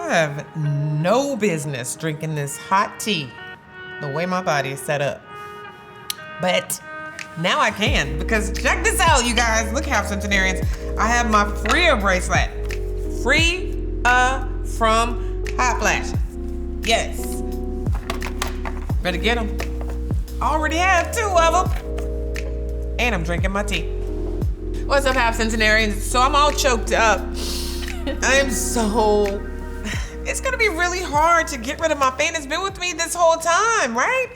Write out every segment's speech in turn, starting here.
I have no business drinking this hot tea the way my body is set up. But now I can, because check this out, you guys. Look, Half Centenarians. I have my Freya bracelet. Freya from Hot Flashes. Yes. Better get them. I already have 2 of them. And I'm drinking my tea. What's up, Half Centenarians? So I'm all choked up. It's gonna be really hard to get rid of my fan. It's been with me this whole time, right?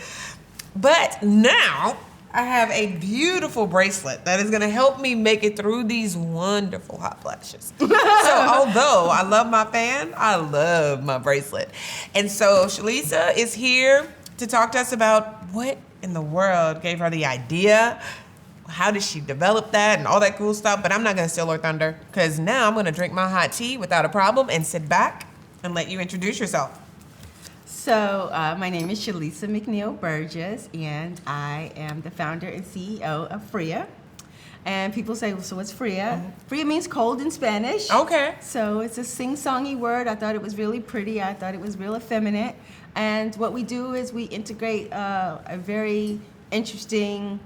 But now I have a beautiful bracelet that is gonna help me make it through these wonderful hot flashes. So although I love my fan, I love my bracelet. And so Sheilisa is here to talk to us about what in the world gave her the idea. How did she develop that and all that cool stuff? But I'm not gonna steal her thunder, because now I'm gonna drink my hot tea without a problem and sit back and let you introduce yourself. So my name is Sheilisa McNeal Burgess, and I am the founder and CEO of Freya. And people say, well, so what's Freya? Mm-hmm. Freya means cold in Spanish. Okay. So it's a sing-songy word. I thought it was really pretty. I thought it was real effeminate. And what we do is we integrate a very interesting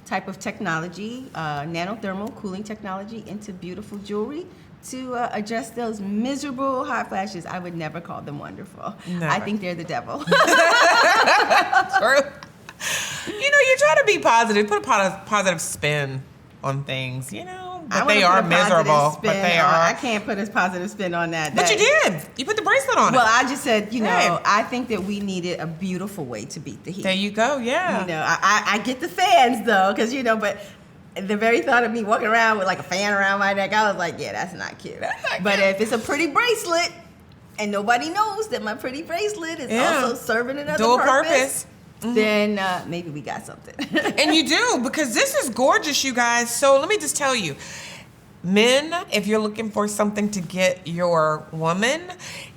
type of technology, nanothermal cooling technology, into beautiful jewelry to address those miserable hot flashes. I would never call them wonderful. Never. I think they're the devil. True. You know, you try to be positive, put a positive spin on things, you know. But they are miserable. But they are. I can't put a positive spin on that. But you did. You put the bracelet on it. Well, I just said, you know, I think that we needed a beautiful way to beat the heat. There you go, yeah. You know, I get the fans, though, because, you know, but the very thought of me walking around with, like, a fan around my neck, I was like, yeah, that's not cute. But if it's a pretty bracelet, and nobody knows that my pretty bracelet is also serving another dual purpose. Then maybe we got something. And you do, because this is gorgeous, you guys. So let me just tell you, men, if you're looking for something to get your woman,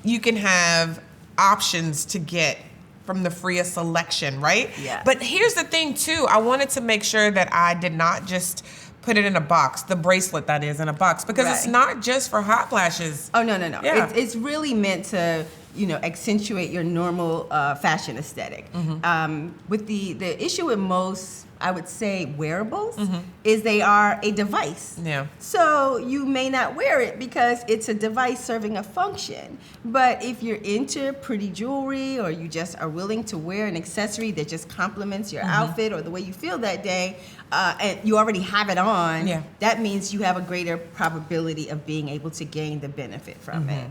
you can have options to get from the Freya selection, right? Yeah. But here's the thing, too. I wanted to make sure that I did not just put it in a box, the bracelet that is in a box, because it's not just for hot flashes. Oh, no. Yeah. It's really meant to, you know, accentuate your normal fashion aesthetic. Mm-hmm. With the issue with most, I would say, wearables, is they are a device. Yeah. So you may not wear it because it's a device serving a function. But if you're into pretty jewelry, or you just are willing to wear an accessory that just complements your outfit or the way you feel that day, and you already have it on, that means you have a greater probability of being able to gain the benefit from it.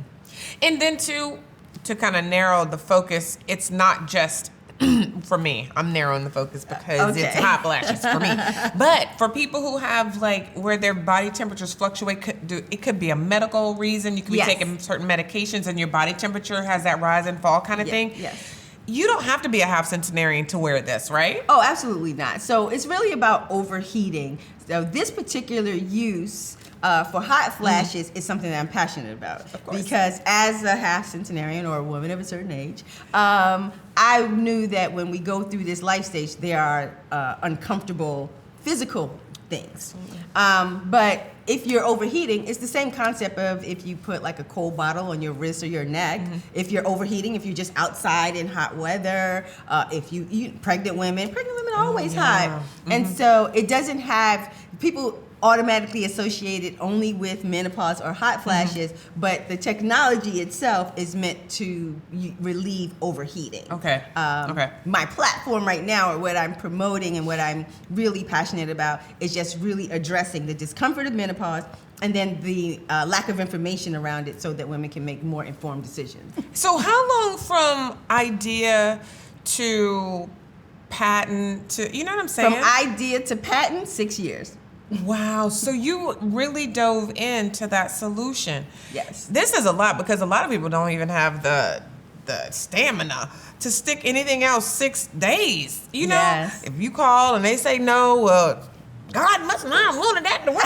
And then to kind of narrow the focus, it's not just for me. I'm narrowing the focus because it's hot flashes for me. But for people who have, like, where their body temperatures fluctuate, it could be a medical reason. You could be taking certain medications and your body temperature has that rise and fall kind of thing. Yes. You don't have to be a half centenarian to wear this, right? Oh, absolutely not. So it's really about overheating. So this particular use for hot flashes is something that I'm passionate about. Of course. Because as a half centenarian or a woman of a certain age, I knew that when we go through this life stage, there are uncomfortable physical things. But if you're overheating, it's the same concept of if you put like a cold bottle on your wrist or your neck. If you're overheating, if you're just outside in hot weather, if you eat pregnant women are always hot. And so it doesn't have, people automatically associated only with menopause or hot flashes, but the technology itself is meant to relieve overheating. Okay. My platform right now, or what I'm promoting and what I'm really passionate about, is just really addressing the discomfort of menopause and then the lack of information around it so that women can make more informed decisions. So how long from idea to patent to, you know what I'm saying? From idea to patent, 6 years. Wow, so you really dove into that solution. Yes. This is a lot, because a lot of people don't even have the stamina to stick anything else 6 days. You know, Yes. If you call and they say no, well, God must not have wanted that to work.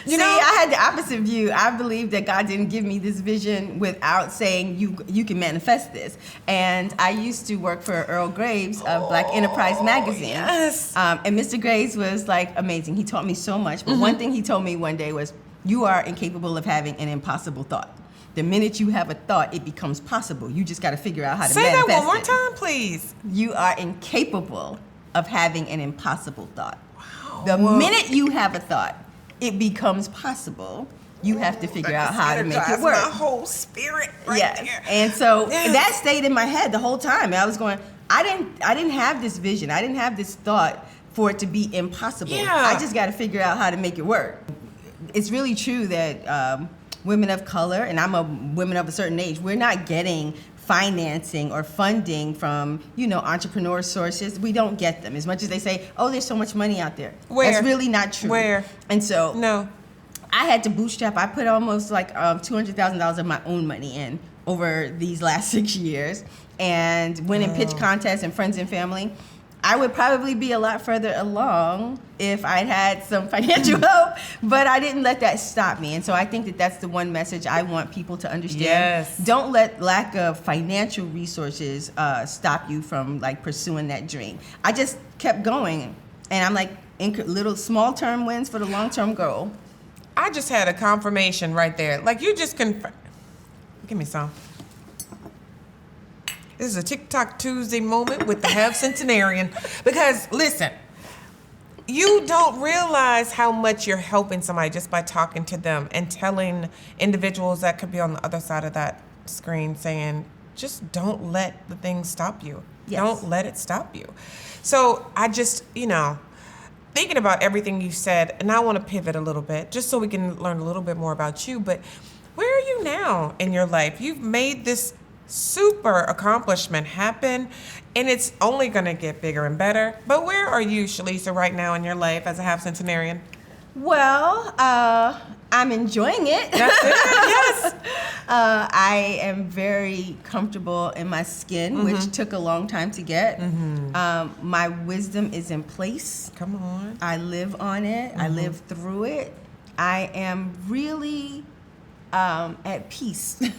You know, I had the opposite view. I believe that God didn't give me this vision without saying you can manifest this. And I used to work for Earl Graves of Black Enterprise Magazine. Yes. And Mr. Graves was like amazing. He taught me so much. But one thing he told me one day was, you are incapable of having an impossible thought. The minute you have a thought, it becomes possible. You just got to figure out how to Say manifest that one more it. time, please. You are incapable of having an impossible thought. Wow. The minute you have a thought, it becomes possible. You have to figure out how to make it work. My whole spirit right there. And so that stayed in my head the whole time. And I was going, I didn't have this vision. I didn't have this thought for it to be impossible. Yeah. I just got to figure out how to make it work. It's really true that women of color, and I'm a woman of a certain age, we're not getting financing or funding from, entrepreneur sources. We don't get them. As much as they say, oh, there's so much money out there. Where? That's really not true. Where? And so No. I had to bootstrap. I put almost like $200,000 of my own money in over these last 6 years, and winning pitch contests and friends and family. I would probably be a lot further along if I'd had some financial help, but I didn't let that stop me. And so I think that that's the one message I want people to understand. Yes. Don't let lack of financial resources stop you from like pursuing that dream. I just kept going, and I'm like, little small term wins for the long term goal. I just had a confirmation right there. Like you just confirmed. Give me some. This is a TikTok Tuesday moment with the Half Centenarian. Because listen, you don't realize how much you're helping somebody just by talking to them and telling individuals that could be on the other side of that screen saying, just don't let the thing stop you. Yes. Don't let it stop you. So I just, thinking about everything you said, and I want to pivot a little bit just so we can learn a little bit more about you, but where are you now in your life? You've made this super accomplishment happen, and it's only going to get bigger and better. But where are you, Sheilisa, right now in your life as a half centenarian? Well, I'm enjoying it. That's it, yes. I am very comfortable in my skin, which took a long time to get. My wisdom is in place. Come on. I live on it. I live through it. I am really at peace with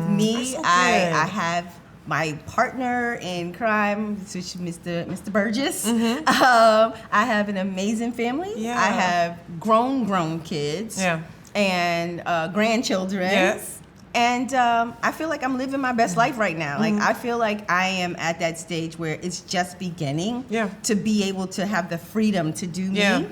me. That's so good. I have my partner in crime, which is Mr. Burgess. I have an amazing family. Yeah. I have grown kids. Yeah. And grandchildren. Yes. And I feel like I'm living my best life right now. Like I feel like I am at that stage where it's just beginning to be able to have the freedom to do me.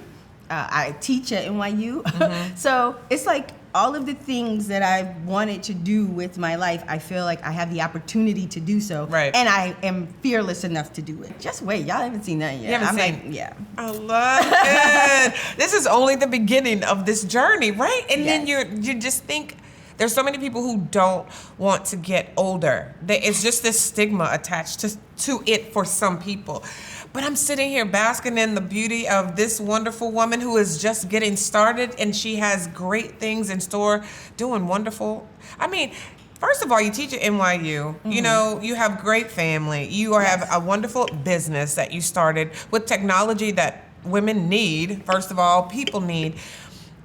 I teach at NYU. So it's like all of the things that I wanted to do with my life, I feel like I have the opportunity to do so. Right. And I am fearless enough to do it. Just wait. Y'all haven't seen nothing yet. You haven't I'm seen- like, yeah. I love it. This is only the beginning of this journey, right? And then you just think there's so many people who don't want to get older. It's just this stigma attached to it for some people. But I'm sitting here basking in the beauty of this wonderful woman who is just getting started, and she has great things in store, doing wonderful. I mean, first of all, you teach at NYU. You have great family. You have a wonderful business that you started with technology that women need, first of all, people need.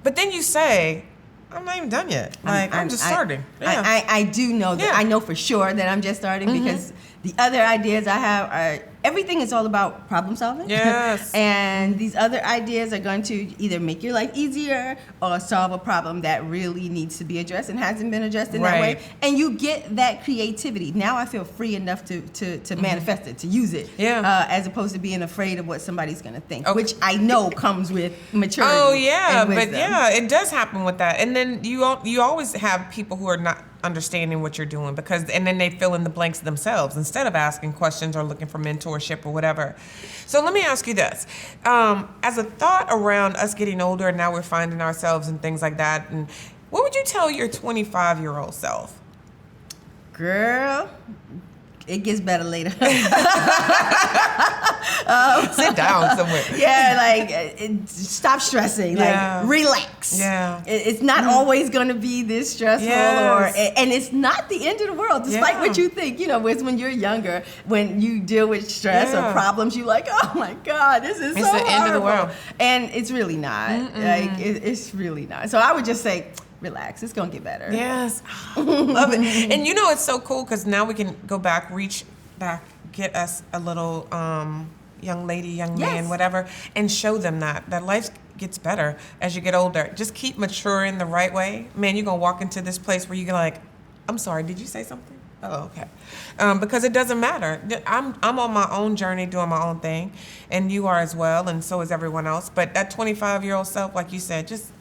But then you say, I'm not even done yet. Like, I'm just starting. I do know that. Yeah. I know for sure that I'm just starting because the other ideas I have are, everything is all about problem solving. Yes. And these other ideas are going to either make your life easier or solve a problem that really needs to be addressed and hasn't been addressed in that way. And you get that creativity. Now I feel free enough to manifest it, to use it. As opposed to being afraid of what somebody's going to think, which I know comes with maturity. Oh, yeah. and But wisdom. it does happen with that. And then you always have people who are not understanding what you're doing and then they fill in the blanks themselves instead of asking questions or looking for mentorship or whatever. So let me ask you this. As a thought around us getting older and now we're finding ourselves and things like that, and what would you tell your 25-year-old self? Girl, it gets better later. Sit down somewhere. Stop stressing. Yeah. Like, relax. Yeah. It's not always going to be this stressful, Yes. and it's not the end of the world, despite what you think. When you're younger, when you deal with stress or problems, you're like, oh my God, this is so It's the end of the horrible. world. And it's really not. Like, it's really not. So I would just say, relax. It's going to get better. Yes. Love it. And it's so cool because now we can go back, reach back, get us a little young lady, young man, whatever, and show them that life gets better as you get older. Just keep maturing the right way. Man, you're going to walk into this place where you're like, I'm sorry, did you say something? Oh, okay. Because it doesn't matter. I'm on my own journey doing my own thing, and you are as well, and so is everyone else. But that 25-year-old self, like you said, just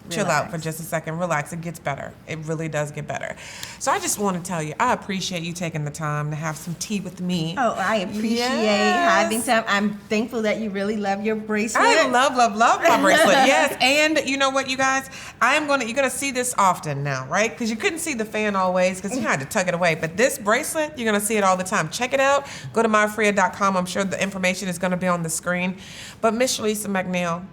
chill out for just a second, relax. It gets better. It really does get better. So I just want to tell you, I appreciate you taking the time to have some tea with me. Oh, I appreciate having time. I'm thankful that you really love your bracelet. I love my bracelet. Yes, and you know what, you guys? You're gonna see this often now, right? Because you couldn't see the fan always because you had to tuck it away. But this bracelet, you're gonna see it all the time. Check it out. Go to myfreya.com. I'm sure the information is gonna be on the screen. But Miss Sheilisa McNeal,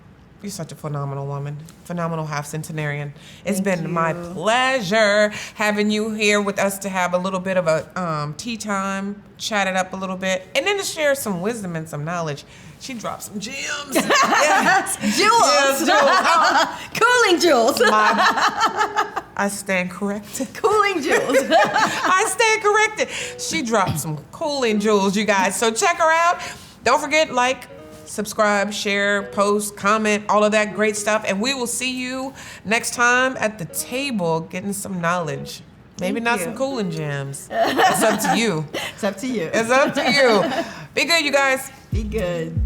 you're such a phenomenal woman, phenomenal half centenarian. It's been my pleasure having you here with us to have a little bit of a tea time, chat it up a little bit, and then to share some wisdom and some knowledge. She dropped some gems. Yes. Jewels. Yes, jewels. Cooling jewels. I stand corrected. Cooling jewels. I stand corrected. She dropped some cooling jewels, you guys. So check her out. Don't forget, subscribe, share, post, comment, all of that great stuff. And we will see you next time at the table getting some knowledge. Maybe not some cooling gems. It's up to you. It's up to you. It's up to you. Be good, you guys. Be good.